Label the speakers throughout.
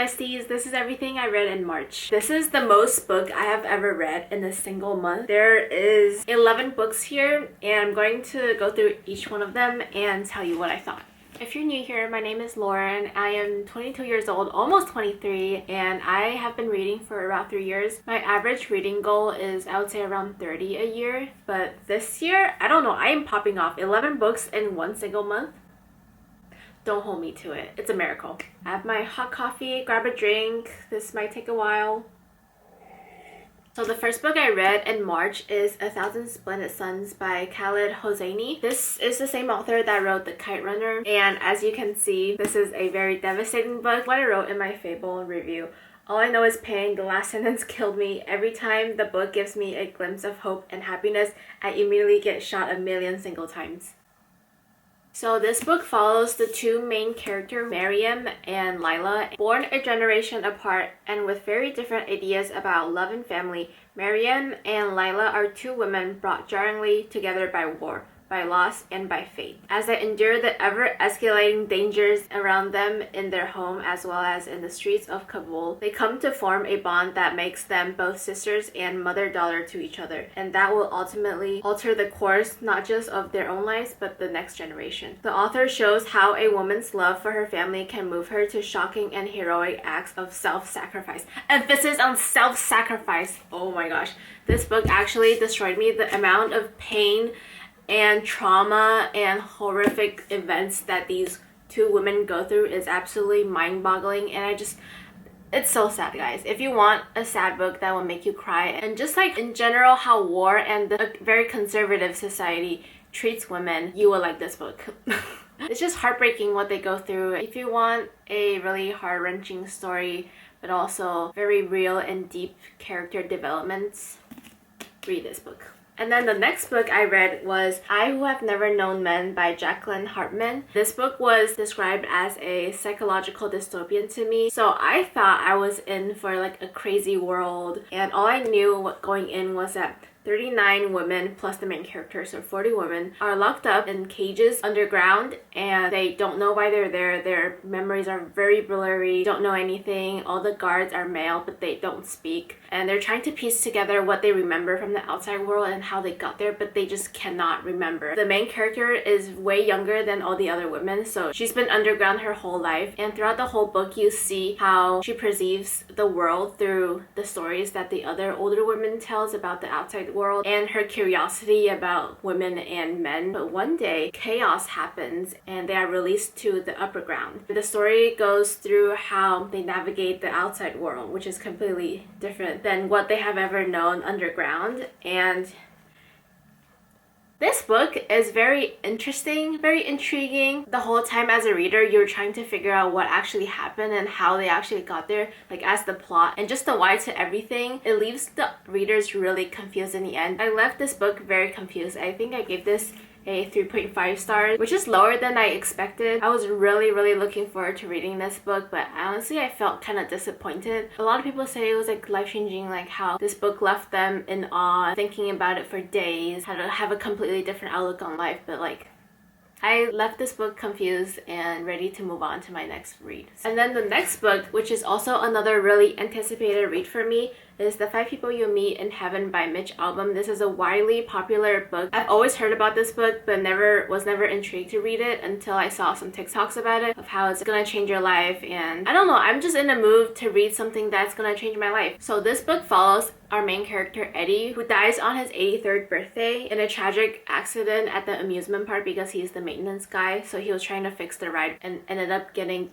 Speaker 1: besties, this is everything I read in March. This is the most book I have ever read in a single month. There is 11 books here and I'm going to go through each one of them and tell you what I thought. If you're new here, my name is Lauren. I am 22 years old, almost 23, and I have been reading for about 3 years. My average reading goal is, I would say, around 30 a year. But this year, I don't know, I am popping off 11 books in one single month. Don't hold me to it. It's a miracle. I have my hot coffee, grab a drink. This might take a while. So the first book I read in March is A Thousand Splendid Suns by Khaled Hosseini. This is the same author that wrote The Kite Runner, and as you can see, this is a very devastating book. What I wrote in my Fable review: all I know is pain. The last sentence killed me. Every time the book gives me a glimpse of hope and happiness, I immediately get shot a million single times. So this book follows the two main characters, Maryam and Lila. Born a generation apart and with very different ideas about love and family, Maryam and Lila are two women brought jarringly together by war, by loss, and by fate. As they endure the ever-escalating dangers around them in their home as well as in the streets of Kabul, they come to form a bond that makes them both sisters and mother-daughter to each other, and that will ultimately alter the course not just of their own lives but the next generation. The author shows how a woman's love for her family can move her to shocking and heroic acts of self-sacrifice. Emphasis on self-sacrifice! Oh my gosh. This book actually destroyed me. The amount of pain and trauma and horrific events that these two women go through is absolutely mind-boggling, and it's so sad, guys. If you want a sad book that will make you cry, and just like in general how war and a very conservative society treats women, you will like this book. It's just heartbreaking what they go through. If you want a really heart-wrenching story but also very real and deep character developments, read this book. And then the next book I read was I Who Have Never Known Men by Jacqueline Hartman. This book was described as a psychological dystopian to me, so I thought I was in for like a crazy world, and all I knew going in was that 39 women plus the main character, so 40 women, are locked up in cages underground, and they don't know why they're there. Their memories are very blurry, don't know anything. All the guards are male, but they don't speak. And they're trying to piece together what they remember from the outside world and how they got there, but they just cannot remember. The main character is way younger than all the other women, so she's been underground her whole life. And throughout the whole book, you see how she perceives the world through the stories that the other older women tells about the outside world and her curiosity about women and men. But one day, chaos happens and they are released to the upper ground. The story goes through how they navigate the outside world, which is completely different than what they have ever known underground. And this book is very interesting, very intriguing. The whole time as a reader, you're trying to figure out what actually happened and how they actually got there, like as the plot and just the why to everything. It leaves the readers really confused in the end. I left this book very confused. I think I gave this a 3.5 stars, which is lower than I expected. I was really looking forward to reading this book, but honestly I felt kind of disappointed. A lot of people say it was like life-changing, like how this book left them in awe, thinking about it for days, how to have a completely different outlook on life, but like I left this book confused and ready to move on to my next read. And then the next book, which is also another really anticipated read for me, is The 5 People You Meet in Heaven by Mitch Albom. This is a widely popular book. I've always heard about this book, but was never intrigued to read it until I saw some TikToks about it, of how it's gonna change your life. And I don't know, I'm just in a mood to read something that's gonna change my life. So this book follows our main character Eddie, who dies on his 83rd birthday in a tragic accident at the amusement park because he's the maintenance guy. So he was trying to fix the ride and ended up getting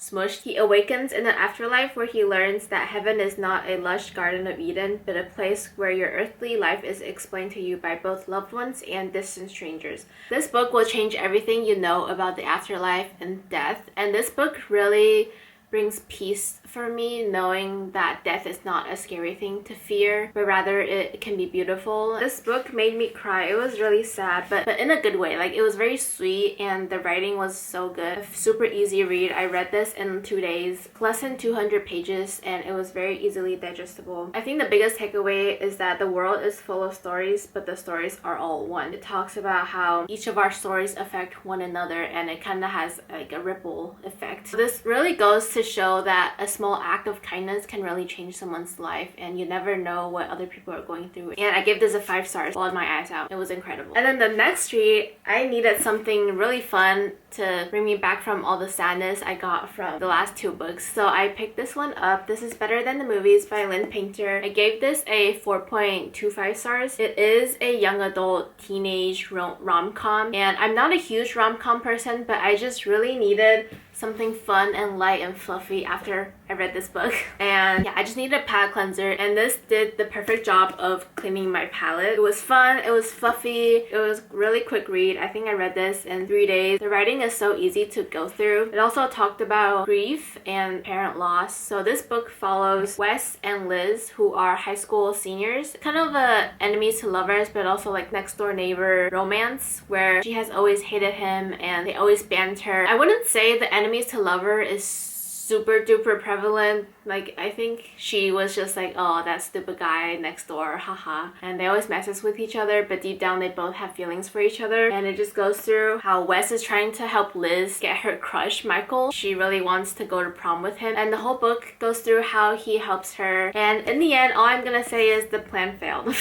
Speaker 1: smushed. He awakens in an afterlife where he learns that heaven is not a lush Garden of Eden, but a place where your earthly life is explained to you by both loved ones and distant strangers. This book will change everything you know about the afterlife and death, and this book really brings peace for me, knowing that death is not a scary thing to fear, but rather it can be beautiful. This book made me cry. It was really sad, but in a good way. Like, it was very sweet and the writing was so good. A super easy read. I read this in 2 days, less than 200 pages, and it was very easily digestible. I think the biggest takeaway is that the world is full of stories, but the stories are all one. It talks about how each of our stories affect one another, and it kind of has like a ripple effect. So this really goes to to show that a small act of kindness can really change someone's life, and you never know what other people are going through. And I gave this a 5 stars. Bawled my eyes out. It was incredible. And then the next read, I needed something really fun to bring me back from all the sadness I got from the last 2 books. So I picked this one up. This is Better Than the Movies by Lynn Painter. I gave this a 4.25 stars. It is a young adult teenage rom-com, and I'm not a huge rom-com person, but I just really needed something fun and light and fluffy after I read this book. And yeah, I just needed a palette cleanser, and this did the perfect job of cleaning my palette. It was fun, it was fluffy, it was really quick read. I think I read this in 3 days. The writing is so easy to go through. It also talked about grief and parent loss. So this book follows Wes and Liz, who are high school seniors. Kind of a enemies to lovers, but also like next door neighbor romance, where she has always hated him and they always banter. I wouldn't say the enemies to lover is super duper prevalent. Like, I think she was just like, oh, that stupid guy next door, haha. And they always messes with each other, but deep down they both have feelings for each other. And it just goes through how Wes is trying to help Liz get her crush, Michael. She really wants to go to prom with him. And the whole book goes through how he helps her. And in the end, all I'm gonna say is the plan failed.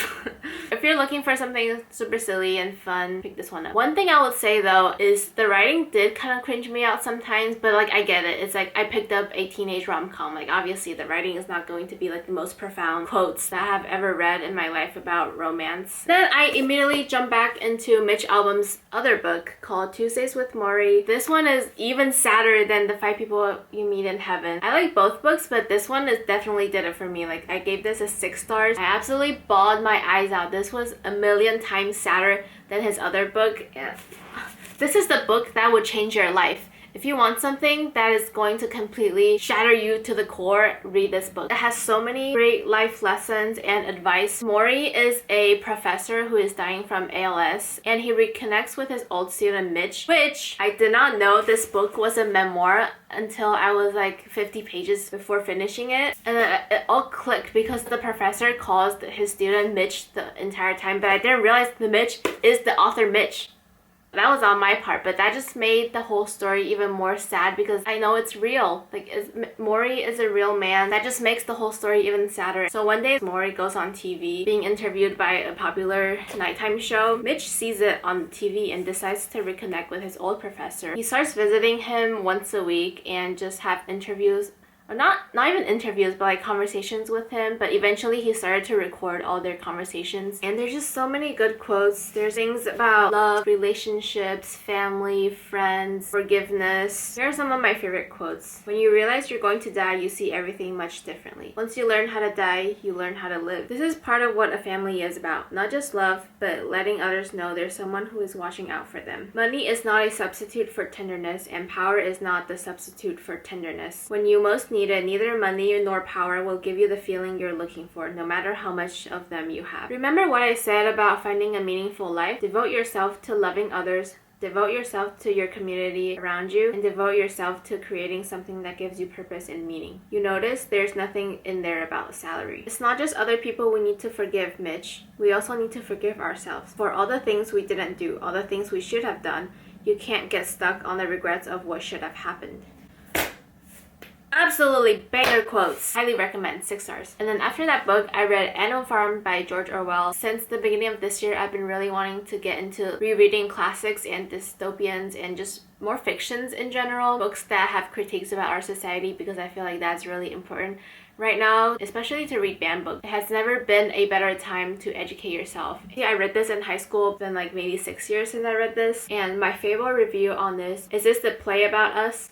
Speaker 1: If you're looking for something super silly and fun, pick this one up. One thing I would say though is the writing did kind of cringe me out sometimes, but like I get it. It's like I picked up a teenage rom-com. Like obviously the writing is not going to be like the most profound quotes that I have ever read in my life about romance. Then I immediately jumped back into Mitch Albom's other book called Tuesdays with Morrie. This one is even sadder than The 5 People You Meet in Heaven. I like both books, but this one is definitely did it for me. Like I gave this a 6 stars. I absolutely bawled my eyes out. This was a million times sadder than his other book. Yeah. This is the book that would change your life. If you want something that is going to completely shatter you to the core, read this book. It has so many great life lessons and advice. Morrie is a professor who is dying from ALS, and he reconnects with his old student Mitch, which I did not know this book was a memoir until I was like 50 pages before finishing it. And it all clicked because the professor calls his student Mitch the entire time, but I didn't realize the Mitch is the author Mitch. That was on my part, but that just made the whole story even more sad because I know it's real. Like, Morrie is a real man. That just makes the whole story even sadder. So one day, Morrie goes on TV being interviewed by a popular nighttime show. Mitch sees it on TV and decides to reconnect with his old professor. He starts visiting him once a week and just have interviews. Or not even interviews, but like conversations with him. But eventually he started to record all their conversations, and there's just so many good quotes. There's things about love, relationships, family, friends, forgiveness. Here are some of my favorite quotes. When you realize you're going to die, you see everything much differently. Once you learn how to die, you learn how to live. This is part of what a family is about. Not just love, but letting others know there's someone who is watching out for them. Money is not a substitute for tenderness, and power is not the substitute for tenderness. When you most need it, neither money nor power will give you the feeling you're looking for, no matter how much of them you have. Remember what I said about finding a meaningful life? Devote yourself to loving others, devote yourself to your community around you, and devote yourself to creating something that gives you purpose and meaning. You notice there's nothing in there about salary. It's not just other people we need to forgive, Mitch. We also need to forgive ourselves for all the things we didn't do, all the things we should have done. You can't get stuck on the regrets of what should have happened. Absolutely banger quotes. Highly recommend. 6 stars. And then after that book, I read Animal Farm by George Orwell. Since the beginning of this year, I've been really wanting to get into rereading classics and dystopians and just more fictions in general. Books that have critiques about our society, because I feel like that's really important right now, especially to read banned books. It has never been a better time to educate yourself. I read this in high school. It's been like maybe 6 years since I read this. And my favorite review on this is this the play about us?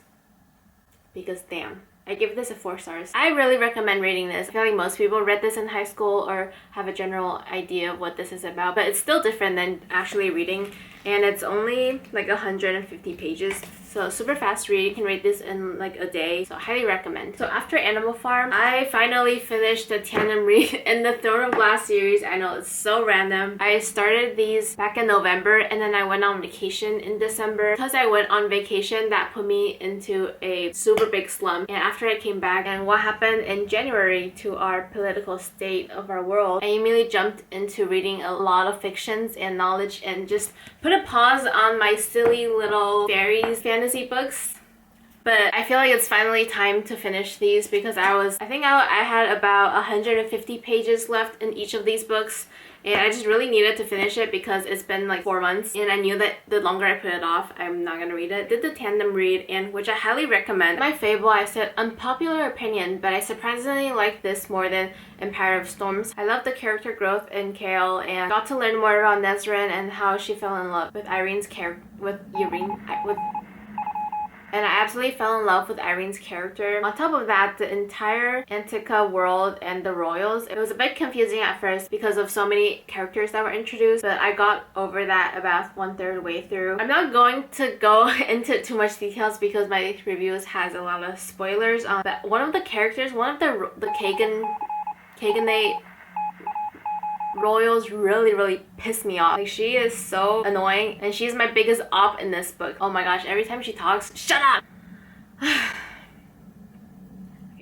Speaker 1: Because damn. I give this a 4 stars. I really recommend reading this. I feel like most people read this in high school or have a general idea of what this is about, but it's still different than actually reading, and it's only like 150 pages. So super fast read. You can read this in like a day. So highly recommend. So after Animal Farm, I finally finished the tandem read in the Throne of Glass series. I know it's so random. I started these back in November, and then I went on vacation in December. Because I went on vacation, that put me into a super big slump. And after I came back and what happened in January to our political state of our world, I immediately jumped into reading a lot of fictions and knowledge and just put a pause on my silly little fairies fantasy books. But I feel like it's finally time to finish these because I think I had about 150 pages left in each of these books. And I just really needed to finish it because it's been like 4 months and I knew that the longer I put it off, I'm not gonna read it. Did the tandem read, and which I highly recommend. My fable, I said unpopular opinion, but I surprisingly like this more than Empire of Storms. I love the character growth in Chaol and got to learn more about Nesryn and how she fell in love with Irene's character, and I absolutely fell in love with Irene's character. On top of that, the entire Antica world and the royals, it was a bit confusing at first because of so many characters that were introduced, but I got over that about 1/3 way through. I'm not going to go into too much details because my reviews has a lot of spoilers, but one of the characters, one of the Khaganate royals really pissed me off. Like, she is so annoying and she's my biggest op in this book. Oh my gosh, every time she talks, shut up!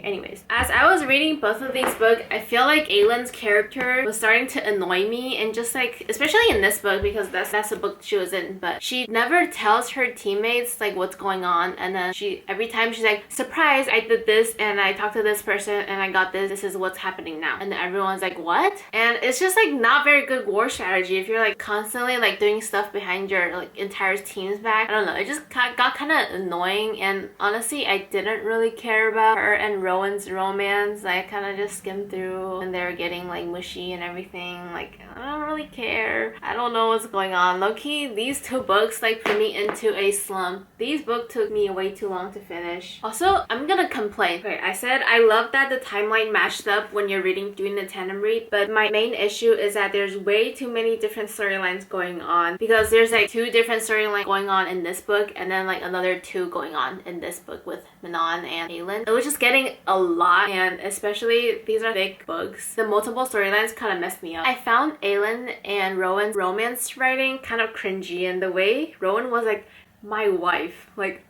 Speaker 1: Anyways, as I was reading both of these books, I feel like Aelin's character was starting to annoy me, and just like, especially in this book because that's the book she was in, but she never tells her teammates like what's going on, and then every time she's like, surprise, I did this and I talked to this person and I got this is what's happening now, and then everyone's like, what? And it's just like not very good war strategy if you're like constantly like doing stuff behind your like entire team's back. I don't know, it just got kind of annoying, and honestly I didn't really care about her and Rowan's romance. I kind of just skimmed through and they were getting like mushy and everything. Like, I don't really care. I don't know what's going on. Low-key, these 2 books like put me into a slump. These books took me way too long to finish. Also, I'm gonna complain. Okay, I said I love that the timeline matched up when you're doing the tandem read, but my main issue is that there's way too many different storylines going on, because there's like 2 different storylines going on in this book and then like another 2 going on in this book with Manon and Aelin. It was just getting a lot, and especially these are thick books. The multiple storylines kind of messed me up. I found Aelin and Rowan's romance writing kind of cringy, and the way Rowan was like, my wife, like,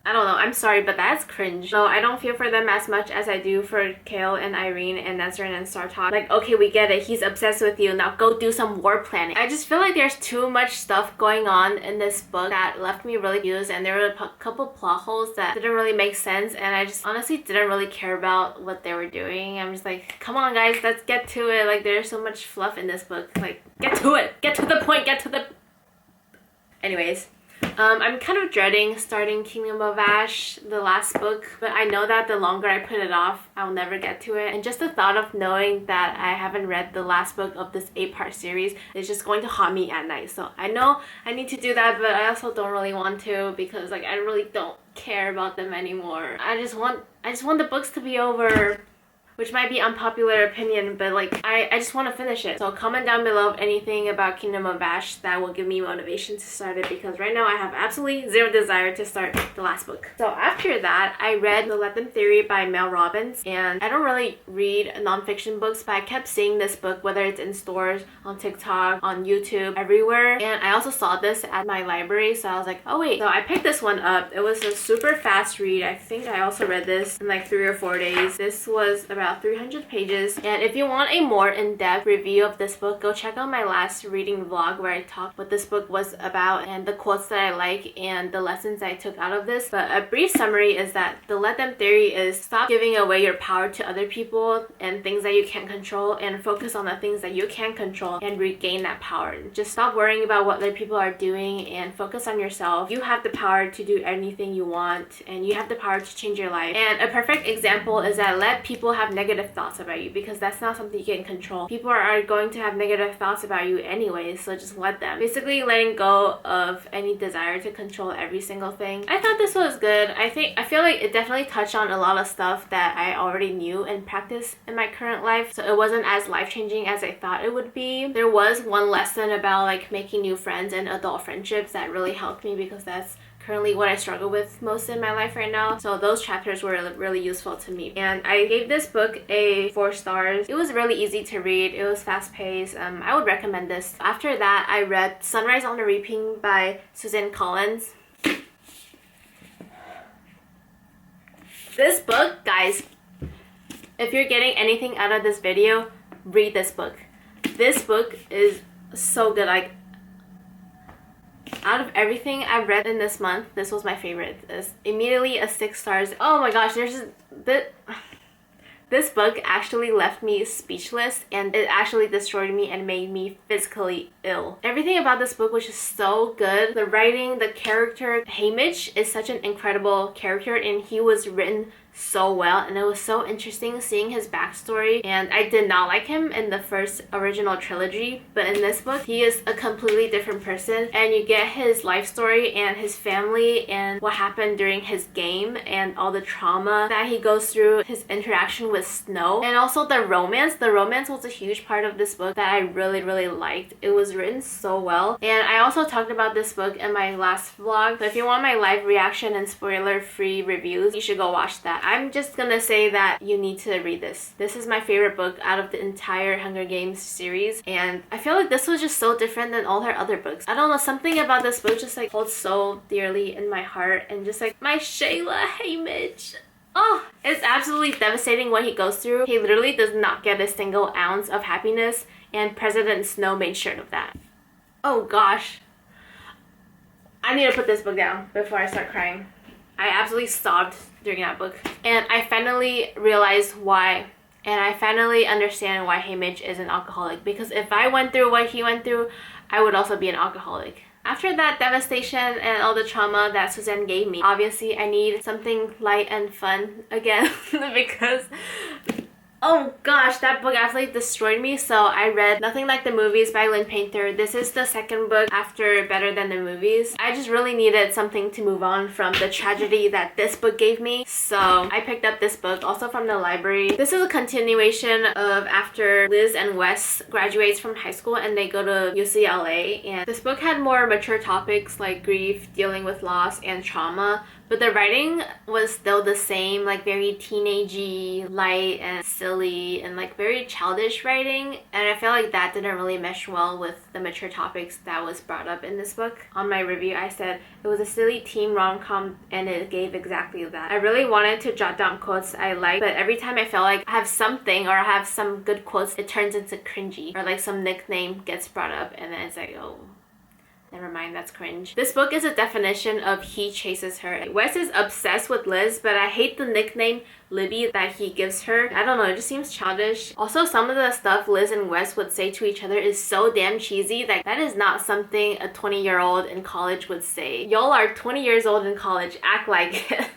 Speaker 1: I don't know, I'm sorry, but that's cringe. So I don't feel for them as much as I do for Chaol and Irene and Nesryn and Sartok. Like, okay, we get it, he's obsessed with you, now go do some war planning. I just feel like there's too much stuff going on in this book that left me really confused, and there were a couple plot holes that didn't really make sense, and I just honestly didn't really care about what they were doing. I'm just like, come on guys, let's get to it. Like, there's so much fluff in this book. Like, get to it, get to the point, get to the... Anyways. I'm kind of dreading starting Kingdom of Ash, the last book, but I know that the longer I put it off, I'll never get to it. And just the thought of knowing that I haven't read the last book of this 8-part series is just going to haunt me at night. So I know I need to do that, but I also don't really want to because like I really don't care about them anymore. I just want the books to be over. Which might be unpopular opinion, but like I just want to finish it. So comment down below anything about Kingdom of Ash that will give me motivation to start it, because right now I have absolutely zero desire to start the last book. So after that, I read The Let Them Theory by Mel Robbins, and I don't really read nonfiction books, but I kept seeing this book, whether it's in stores, on TikTok, on YouTube, everywhere. And I also saw this at my library, so I was like, oh wait. So I picked this one up. It was a super fast read. I think I also read this in like 3 or 4 days. This was about 300 pages, and if you want a more in-depth review of this book, go check out my last reading vlog where I talked what this book was about and the quotes that I like and the lessons I took out of this. But a brief summary is that the Let Them Theory is stop giving away your power to other people and things that you can't control, and focus on the things that you can control and regain that power. Just stop worrying about what other people are doing and focus on yourself. You have the power to do anything you want, and you have the power to change your life. And a perfect example is that let people have negative thoughts about you, because that's not something you can control. People are going to have negative thoughts about you anyways, so just let them. Basically letting go of any desire to control every single thing. I thought this was good. I feel like it definitely touched on a lot of stuff that I already knew and practiced in my current life, so it wasn't as life-changing as I thought it would be. There was one lesson about like making new friends and adult friendships that really helped me, because that's currently what I struggle with most in my life right now. So those chapters were really useful to me. And I gave this book a 4 stars. It was really easy to read. It was fast-paced. I would recommend this. After that, I read Sunrise on the Reaping by Suzanne Collins. This book, guys, if you're getting anything out of this video, read this book. This book is so good. Like, Out of everything I've read in this month, this was my favorite. It's immediately a 6 stars. Oh my gosh, this book actually left me speechless, and it actually destroyed me and made me physically ill. Everything about this book was just so good. The writing, the character. Haymitch is such an incredible character, and he was written so well, and it was so interesting seeing his backstory. And I did not like him in the first original trilogy, but in this book he is a completely different person, and you get his life story and his family and what happened during his game and all the trauma that he goes through, his interaction with Snow, and also the romance. The romance was a huge part of this book that I really liked. It was written so well. And I also talked about this book in my last vlog, so if you want my live reaction and spoiler free reviews, you should go watch that. I'm just gonna say that you need to read this. This is my favorite book out of the entire Hunger Games series, and I feel like this was just so different than all her other books. I don't know, something about this book just like holds so dearly in my heart, and just like my Shayla Haymitch. Oh, it's absolutely devastating what he goes through. He literally does not get a single ounce of happiness, and President Snow made sure of that. Oh gosh. I need to put this book down before I start crying. I absolutely sobbed during that book. And I finally realized why. And I finally understand why Haymitch is an alcoholic. Because if I went through what he went through, I would also be an alcoholic. After that devastation and all the trauma that Suzanne gave me, obviously I need something light and fun again. Because oh gosh, that book absolutely destroyed me. So I read Nothing Like the Movies by Lynn Painter. This is the second book after Better Than the Movies. I just really needed something to move on from the tragedy that this book gave me. So I picked up this book, also from the library. This is a continuation of after Liz and Wes graduates from high school and they go to UCLA. And this book had more mature topics like grief, dealing with loss, and trauma. But the writing was still the same, like very teenagey, light and silly, and like very childish writing. And I feel like that didn't really mesh well with the mature topics that was brought up in this book. On my review, I said it was a silly teen rom-com, and it gave exactly that. I really wanted to jot down quotes I like, but every time I felt like I have something or I have some good quotes, it turns into cringy. Or like some nickname gets brought up, and then it's like, oh, never mind, that's cringe. This book is a definition of he chases her. Wes is obsessed with Liz, but I hate the nickname Libby that he gives her. I don't know, it just seems childish. Also, some of the stuff Liz and Wes would say to each other is so damn cheesy. Like, that is not something a 20-year-old in college would say. Y'all are 20 years old in college, act like it.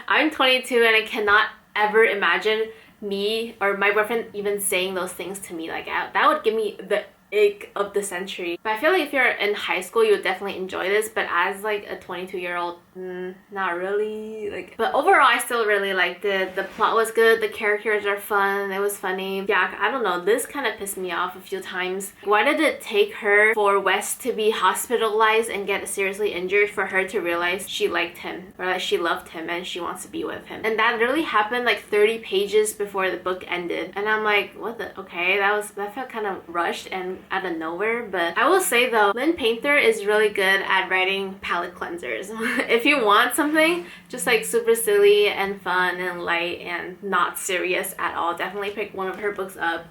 Speaker 1: I'm 22 and I cannot ever imagine me or my boyfriend even saying those things to me. Like, that would give me the ick of the century. But I feel like if you're in high school, you would definitely enjoy this, but as like a 22-year-old, not really. Like, but overall I still really liked it. The plot was good, the characters are fun, it was funny. Yeah, I don't know, this kind of pissed me off a few times. Why did it take her for Wes to be hospitalized and get seriously injured for her to realize she liked him, or that she loved him and she wants to be with him? And that literally happened like 30 pages before the book ended, and I'm like, what the, okay, that felt kind of rushed and out of nowhere. But I will say though, Lynn Painter is really good at writing palate cleansers. If you want something just like super silly and fun and light and not serious at all, definitely pick one of her books up.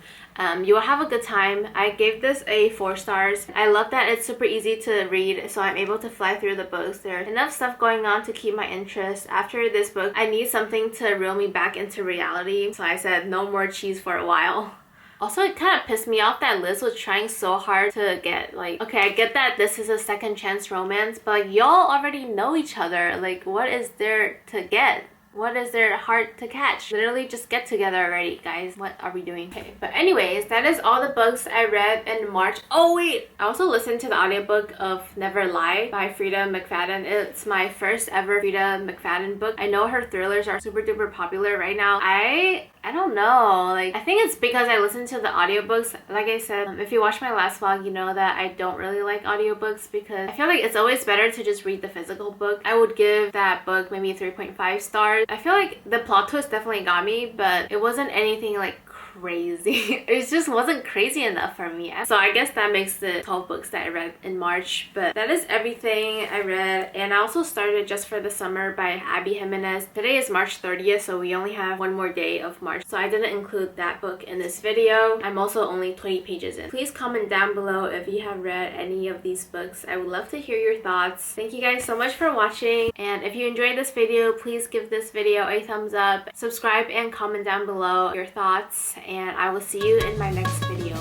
Speaker 1: You will have a good time. I gave this a 4 stars. I love that it's super easy to read, so I'm able to fly through the books. There's enough stuff going on to keep my interest. After this book, I need something to reel me back into reality, so I said no more cheese for a while. Also, it kind of pissed me off that Liz was trying so hard to get, like, okay, I get that this is a second chance romance, but like, y'all already know each other. Like, what is there to get? What is there hard to catch? Literally just get together already, guys. What are we doing? Okay, but anyways, that is all the books I read in March. Oh wait, I also listened to the audiobook of Never Lie by Frida McFadden. It's my first ever Frida McFadden book. I know her thrillers are super duper popular right now. I don't know, like, I think it's because I listen to the audiobooks. Like I said, if you watch my last vlog, you know that I don't really like audiobooks because I feel like it's always better to just read the physical book. I would give that book maybe 3.5 stars. I feel like the plot twist definitely got me, but it wasn't anything like crazy. It just wasn't crazy enough for me. So I guess that makes the 12 books that I read in March. But that is everything I read. And I also started Just for the Summer by Abby Jimenez. Today is March 30th, so we only have one more day of March. So I didn't include that book in this video. I'm also only 20 pages in. Please comment down below if you have read any of these books. I would love to hear your thoughts. Thank you guys so much for watching. And if you enjoyed this video, please give this video a thumbs up. Subscribe and comment down below your thoughts. And I will see you in my next video.